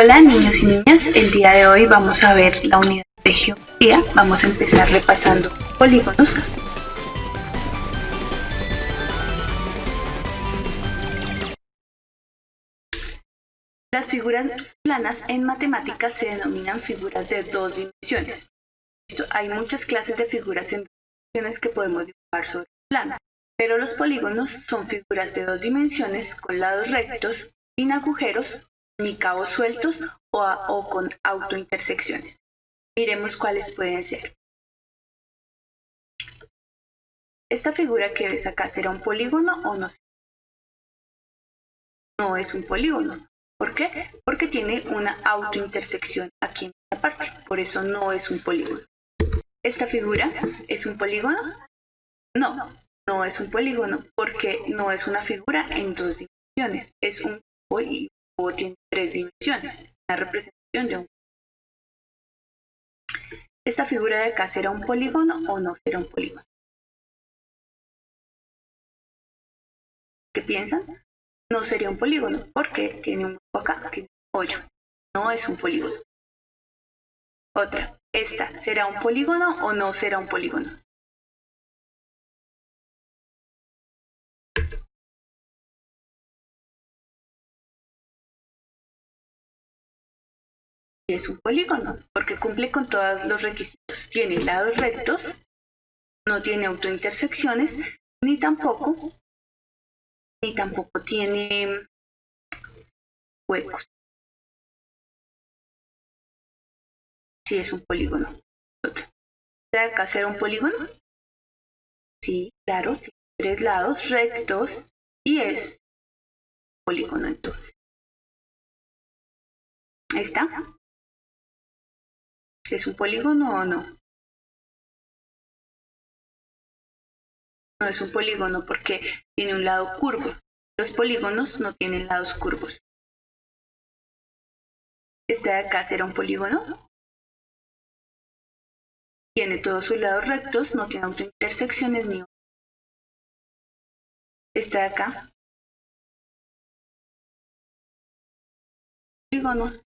Hola niños y niñas, el día de hoy vamos a ver la unidad de geometría. Vamos a empezar repasando polígonos. Las figuras planas en matemáticas se denominan figuras de dos dimensiones. Hay muchas clases de figuras en dos dimensiones que podemos dibujar sobre el plano, pero los polígonos son figuras de dos dimensiones con lados rectos, sin agujeros, ni cabos sueltos o con autointersecciones. Miremos cuáles pueden ser. ¿Esta figura que ves acá será un polígono o no? No es un polígono. ¿Por qué? Porque tiene una autointersección aquí en esta parte. Por eso no es un polígono. ¿Esta figura es un polígono? No, no es un polígono porque no es una figura en dos dimensiones. Es un cubo y un cubo tiene tres dimensiones. La representación de un cubo. ¿Esta figura de acá será un polígono o no será un polígono? ¿Qué piensan? No sería un polígono porque tiene un hueco acá, tiene un hoyo. No es un polígono. Otra, ¿esta será un polígono o no será un polígono? Es un polígono porque cumple con todos los requisitos. Tiene lados rectos, no tiene autointersecciones, ni tampoco tiene huecos. Sí, es un polígono. Otra. ¿De acá será un polígono? Sí, claro, tiene tres lados rectos y es un polígono entonces. Ahí está. ¿Es un polígono o no? No es un polígono porque tiene un lado curvo. Los polígonos no tienen lados curvos. ¿Este de acá será un polígono? Tiene todos sus lados rectos, no tiene autointersecciones ni. Este de acá. Polígono.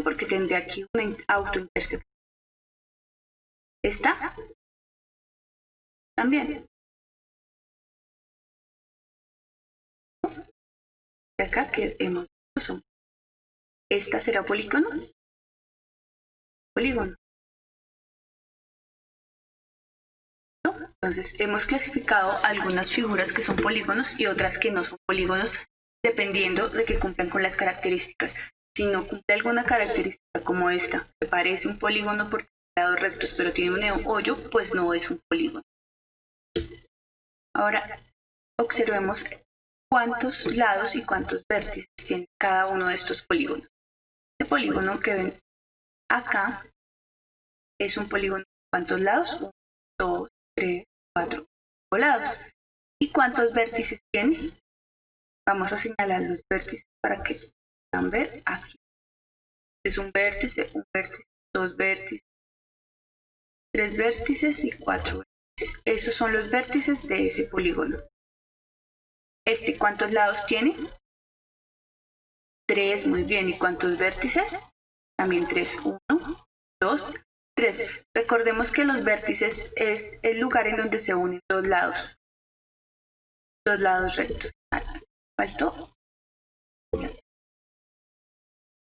Porque tendría aquí una autointersección. ¿Esta? También. De acá que hemos visto. ¿Esta será polígono? Polígono. ¿No? Entonces hemos clasificado algunas figuras que son polígonos y otras que no son polígonos, dependiendo de que cumplan con las características. Si no cumple alguna característica como esta, que parece un polígono por lados rectos, pero tiene un hoyo, pues no es un polígono. Ahora observemos cuántos lados y cuántos vértices tiene cada uno de estos polígonos. Este polígono que ven acá es un polígono. ¿Cuántos lados? 1, 2, 3, 4, 5 lados. ¿Y cuántos vértices tiene? Vamos a señalar los vértices para que puedan ver aquí. Es un vértice, dos vértices, tres vértices y cuatro vértices. Esos son los vértices de ese polígono. ¿Este cuántos lados tiene? 3, muy bien. ¿Y cuántos vértices? También 3. 1, 2, 3. Recordemos que los vértices es el lugar en donde se unen los lados rectos. ¿Faltó?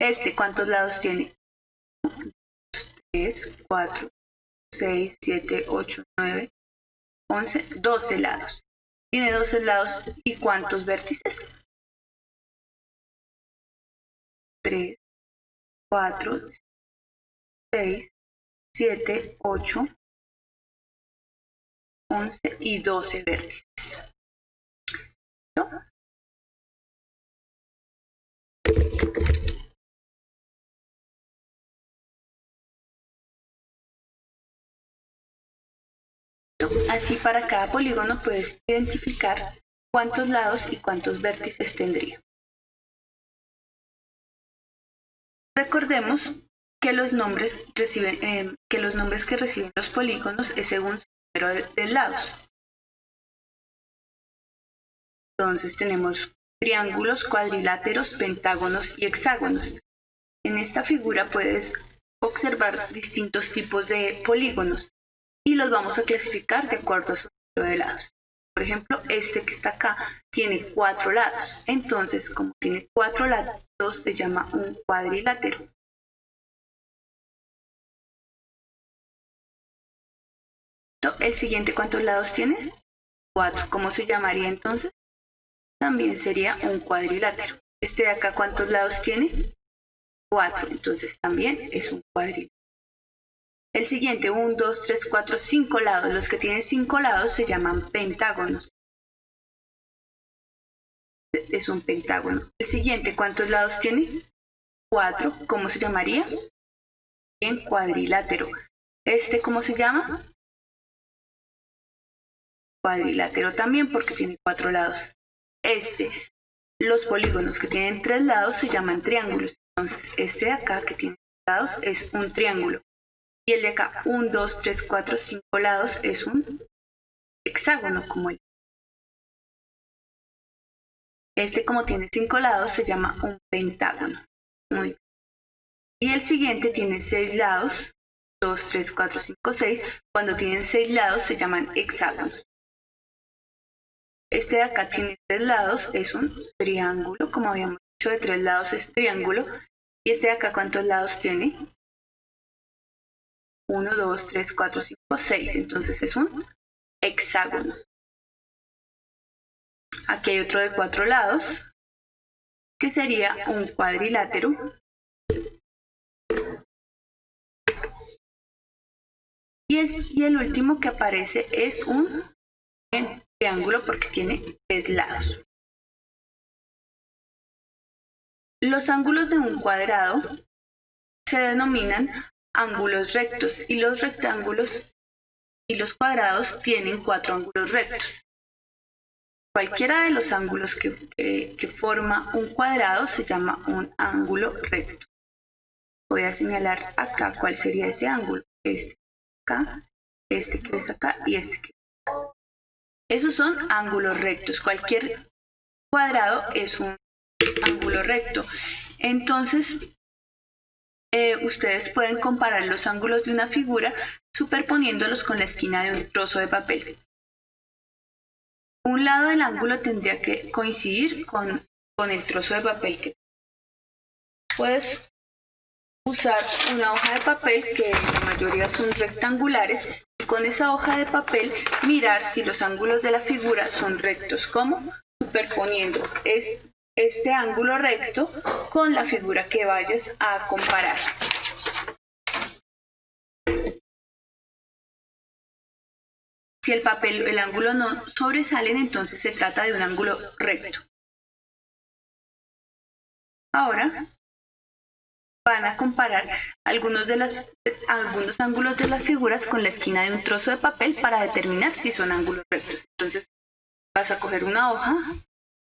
¿Este cuántos lados tiene? 1, 2, 3, 4, 6, 7, 8, 9, 11, 12 lados. Tiene 12 lados. ¿Y cuántos vértices? 3, 4, 6, 7, 8, 11 y 12 vértices. ¿No? Así para cada polígono puedes identificar cuántos lados y cuántos vértices tendría. Recordemos que los nombres que reciben los polígonos es según su número de lados. Entonces tenemos triángulos, cuadriláteros, pentágonos y hexágonos. En esta figura puedes observar distintos tipos de polígonos y los vamos a clasificar de acuerdo a su número de lados. Por ejemplo, este que está acá tiene 4 lados, entonces como tiene 4 lados se llama un cuadrilátero. El siguiente, ¿cuántos lados tienes? 4. ¿Cómo se llamaría entonces? También sería un cuadrilátero. Este de acá, ¿cuántos lados tiene? 4. Entonces también es un cuadrilátero. El siguiente, 1, 2, 3, 4, 5 lados. Los que tienen 5 lados se llaman pentágonos. Es un pentágono. El siguiente, ¿cuántos lados tiene? 4. ¿Cómo se llamaría? Bien, cuadrilátero. ¿Este cómo se llama? Cuadrilátero también porque tiene 4 lados. Los polígonos que tienen 3 lados se llaman triángulos. Entonces, este de acá que tiene 3 lados es un triángulo. Y el de acá, 1, 2, 3, 4, 5 lados es un hexágono como el. Este como tiene 5 lados se llama un pentágono. Muy bien. Y el siguiente tiene 6 lados. 2, 3, 4, 5, 6. Cuando tienen 6 lados se llaman hexágonos. Este de acá tiene 3 lados, es un triángulo, como habíamos dicho, de 3 lados es triángulo. Y este de acá, ¿cuántos lados tiene? 1, 2, 3, 4, 5, 6. Entonces es un hexágono. Aquí hay otro de 4 lados, que sería un cuadrilátero. Y el último que aparece es un triángulo porque tiene 3 lados. Los ángulos de un cuadrado se denominan ángulos rectos y los rectángulos y los cuadrados tienen 4 ángulos rectos. Cualquiera de los ángulos que forma un cuadrado se llama un ángulo recto. Voy a señalar acá cuál sería ese ángulo. Este acá, este que ves acá y este que ves acá. Esos son ángulos rectos. Cualquier cuadrado es un ángulo recto. Entonces, ustedes pueden comparar los ángulos de una figura superponiéndolos con la esquina de un trozo de papel. Un lado del ángulo tendría que coincidir con el trozo de papel que puedes usar una hoja de papel que en la mayoría son rectangulares y con esa hoja de papel mirar si los ángulos de la figura son rectos. ¿Cómo? Superponiendo este ángulo recto con la figura que vayas a comparar. Si el ángulo no sobresalen, entonces se trata de un ángulo recto. Ahora van a comparar algunos ángulos de las figuras con la esquina de un trozo de papel para determinar si son ángulos rectos. Entonces vas a coger una hoja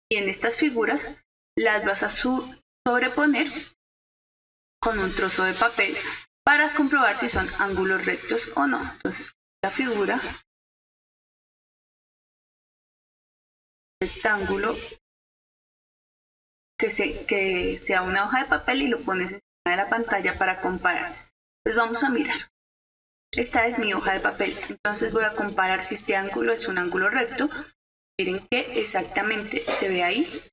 y en estas figuras las vas a sobreponer con un trozo de papel para comprobar si son ángulos rectos o no. Entonces la figura rectángulo que sea una hoja de papel y lo pones encima de la pantalla para comparar. Pues vamos a mirar. Esta es mi hoja de papel, entonces voy a comparar si este ángulo es un ángulo recto. Miren que exactamente se ve ahí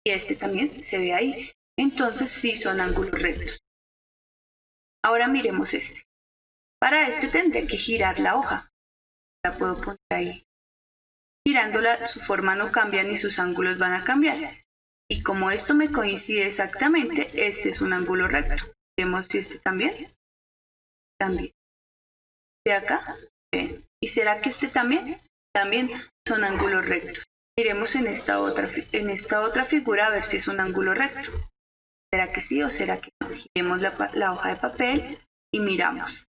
y este también se ve ahí. Entonces sí son ángulos rectos. Ahora miremos este. Para este tendré que girar la hoja. La puedo poner ahí. Girándola su forma no cambia ni sus ángulos van a cambiar. Y como esto me coincide exactamente, este es un ángulo recto. Vemos si este también. También. De acá. Bien. ¿Y será que este también? También son ángulos rectos. Miremos en esta otra figura a ver si es un ángulo recto. ¿Será que sí o será que no? Giremos la hoja de papel y miramos.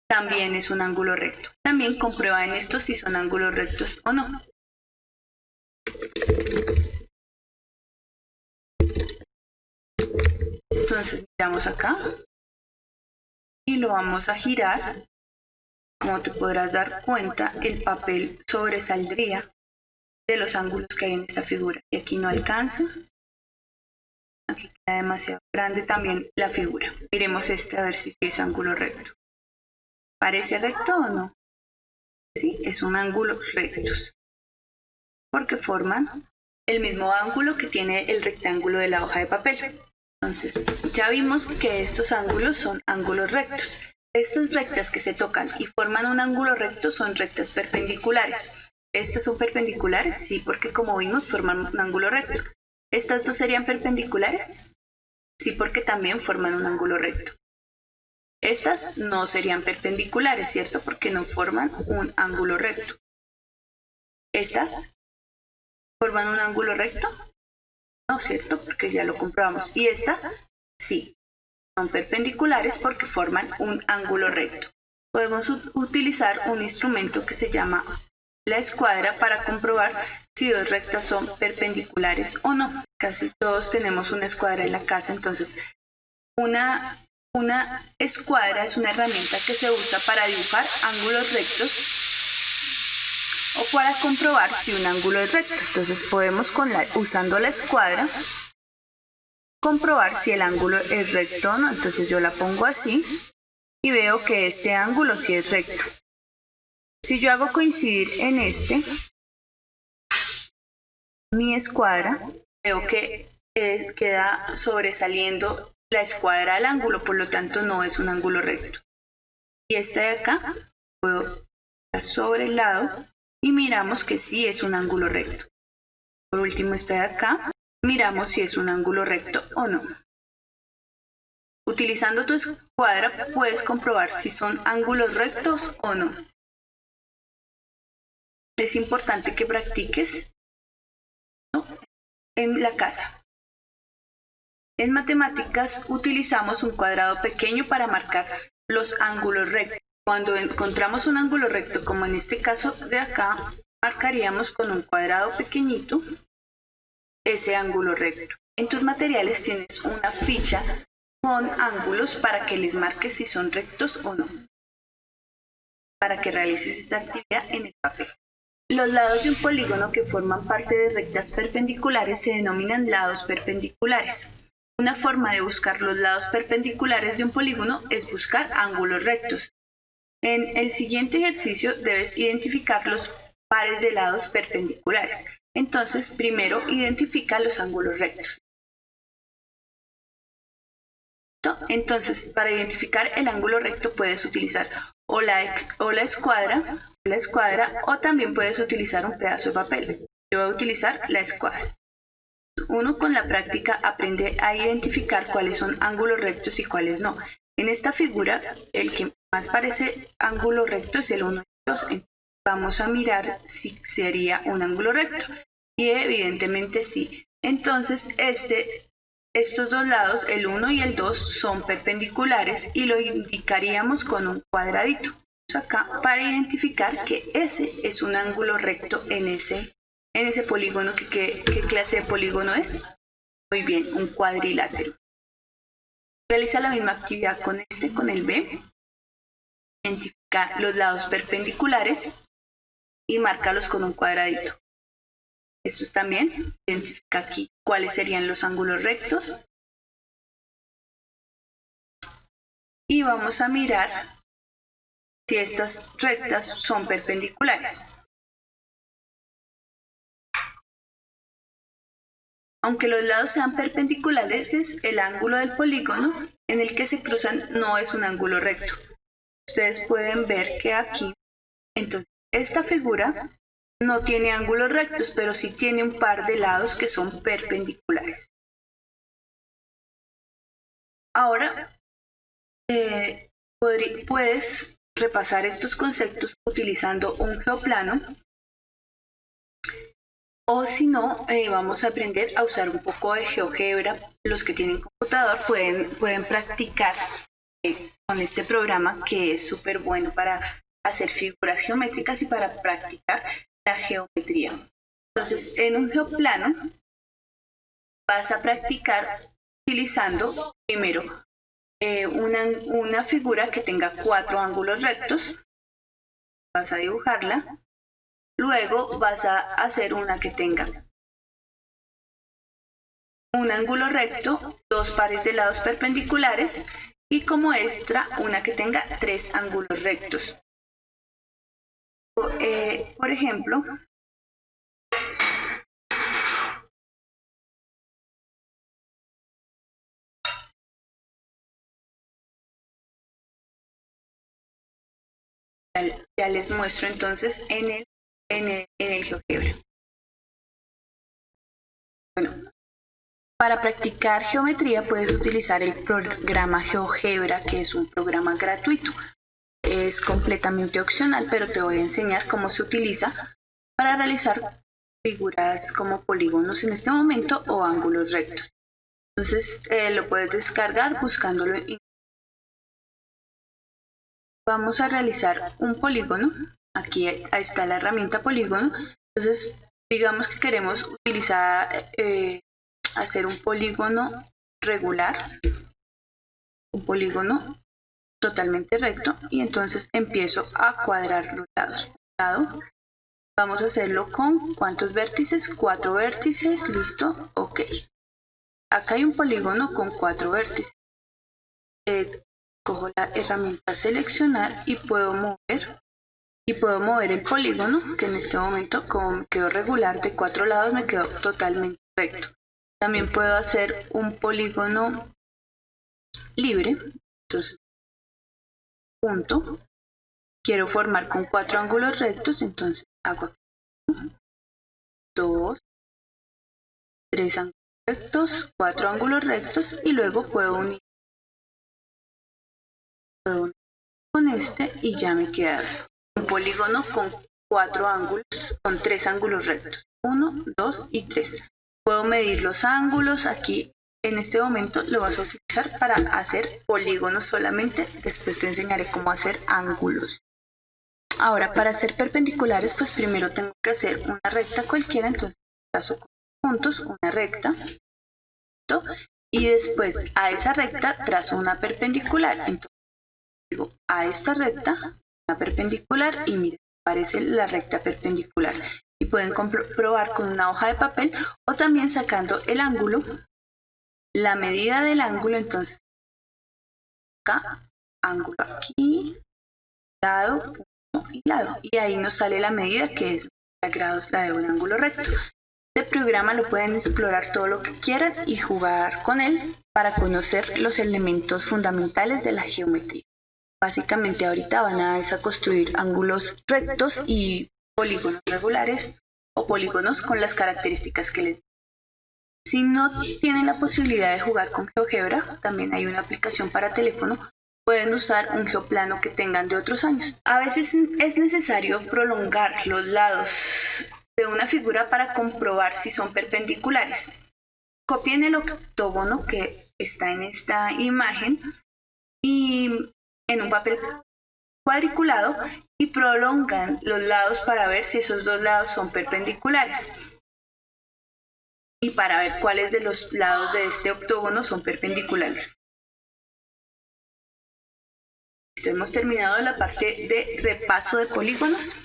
También es un ángulo recto. También comprueba en esto si son ángulos rectos o no. Entonces miramos acá y lo vamos a girar. Como te podrás dar cuenta, el papel sobresaldría de los ángulos que hay en esta figura. Y aquí no alcanza. Aquí queda demasiado grande también la figura. Miremos este a ver si es ángulo recto. ¿Parece recto o no? Sí, es un ángulo recto. Porque forman el mismo ángulo que tiene el rectángulo de la hoja de papel. Entonces, ya vimos que estos ángulos son ángulos rectos. Estas rectas que se tocan y forman un ángulo recto son rectas perpendiculares. ¿Estas son perpendiculares? Sí, porque como vimos forman un ángulo recto. ¿Estas dos serían perpendiculares? Sí, porque también forman un ángulo recto. Estas no serían perpendiculares, ¿cierto? Porque no forman un ángulo recto. ¿Estas forman un ángulo recto? No, ¿cierto? Porque ya lo comprobamos. Y esta, sí. Son perpendiculares porque forman un ángulo recto. Podemos utilizar un instrumento que se llama la escuadra para comprobar si dos rectas son perpendiculares o no. Casi todos tenemos una escuadra en la casa, entonces una escuadra es una herramienta que se usa para dibujar ángulos rectos o para comprobar si un ángulo es recto. Entonces podemos usando la escuadra comprobar si el ángulo es recto o no. Entonces yo la pongo así y veo que este ángulo sí es recto. Si yo hago coincidir en mi escuadra, veo que queda sobresaliendo la escuadra al ángulo, por lo tanto no es un ángulo recto. Y esta de acá puedo ir sobre el lado y miramos que sí es un ángulo recto. Por último, esta de acá, miramos si es un ángulo recto o no. Utilizando tu escuadra puedes comprobar si son ángulos rectos o no. Es importante que practiques, ¿no?, en la casa. En matemáticas utilizamos un cuadrado pequeño para marcar los ángulos rectos. Cuando encontramos un ángulo recto, como en este caso de acá, marcaríamos con un cuadrado pequeñito ese ángulo recto. En tus materiales tienes una ficha con ángulos para que les marques si son rectos o no, para que realices esta actividad en el papel. Los lados de un polígono que forman parte de rectas perpendiculares se denominan lados perpendiculares. Una forma de buscar los lados perpendiculares de un polígono es buscar ángulos rectos. En el siguiente ejercicio debes identificar los pares de lados perpendiculares. Entonces, primero identifica los ángulos rectos. Entonces, para identificar el ángulo recto puedes utilizar o la escuadra o también puedes utilizar un pedazo de papel. Yo voy a utilizar la escuadra. Uno con la práctica aprende a identificar cuáles son ángulos rectos y cuáles no. En esta figura, el que más parece ángulo recto es el 1 y 2. Vamos a mirar si sería un ángulo recto. Y evidentemente sí. Entonces, estos dos lados, el 1 y el 2, son perpendiculares y lo indicaríamos con un cuadradito. Acá para identificar que ese es un ángulo recto en ese polígono. ¿Qué clase de polígono es? Muy bien, un cuadrilátero. Realiza la misma actividad con el B. Identifica los lados perpendiculares y márcalos con un cuadradito. Estos también, identifica aquí cuáles serían los ángulos rectos. Y vamos a mirar si estas rectas son perpendiculares. Aunque los lados sean perpendiculares, el ángulo del polígono en el que se cruzan no es un ángulo recto. Ustedes pueden ver que aquí, entonces, esta figura no tiene ángulos rectos, pero sí tiene un par de lados que son perpendiculares. Ahora, puedes repasar estos conceptos utilizando un geoplano, o si no, vamos a aprender a usar un poco de GeoGebra. Los que tienen computador pueden practicar con este programa, que es súper bueno para hacer figuras geométricas y para practicar la geometría. Entonces, en un geoplano vas a practicar utilizando primero una figura que tenga 4 ángulos rectos. Vas a dibujarla, Luego vas a hacer una que tenga un ángulo recto, dos pares de lados perpendiculares y como extra una que tenga tres ángulos rectos. Por ejemplo, ya les muestro entonces en el GeoGebra. Bueno, para practicar geometría puedes utilizar el programa GeoGebra, que es un programa gratuito. Es completamente opcional, pero te voy a enseñar cómo se utiliza para realizar figuras como polígonos en este momento o ángulos rectos. Entonces lo puedes descargar buscándolo. Vamos a realizar un polígono. Aquí está la herramienta polígono. Entonces digamos que queremos utilizar, hacer un polígono regular, un polígono totalmente recto, y entonces empiezo a cuadrar los lados. Vamos a hacerlo con ¿cuántos vértices? 4 vértices, listo, ok. Acá hay un polígono con 4 vértices. Cojo la herramienta seleccionar y puedo mover el polígono, que en este momento, como me quedó regular de 4 lados, me quedó totalmente recto. También puedo hacer un polígono libre. Entonces, punto, quiero formar con 4 ángulos rectos, entonces hago 1, 2, 3 ángulos rectos, 4 ángulos rectos, y luego puedo unir con este y ya me queda un polígono con 4 ángulos, con 3 ángulos rectos, 1, 2 y 3. Puedo medir los ángulos. Aquí en este momento lo vas a utilizar para hacer polígonos solamente, después te enseñaré cómo hacer ángulos. Ahora, para hacer perpendiculares, pues primero tengo que hacer una recta cualquiera, entonces trazo con puntos una recta, y después a esa recta trazo una perpendicular. Entonces digo a esta recta una perpendicular y miren, aparece la recta perpendicular. Y pueden comprobar con una hoja de papel o también sacando el ángulo, la medida del ángulo. Entonces acá, ángulo aquí, lado, y lado, y ahí nos sale la medida, que es 90 grados la de un ángulo recto. Este programa lo pueden explorar todo lo que quieran y jugar con él para conocer los elementos fundamentales de la geometría. Básicamente ahorita van a construir ángulos rectos y polígonos regulares o polígonos con las características que les di. Si no tienen la posibilidad de jugar con GeoGebra, también hay una aplicación para teléfono. Pueden usar un geoplano que tengan de otros años. A veces es necesario prolongar los lados de una figura para comprobar si son perpendiculares. Copien el octógono que está en esta imagen y en un papel cuadriculado y prolongan los lados para ver si esos dos lados son perpendiculares y para ver cuáles de los lados de este octógono son perpendiculares. Hemos terminado la parte de repaso de polígonos.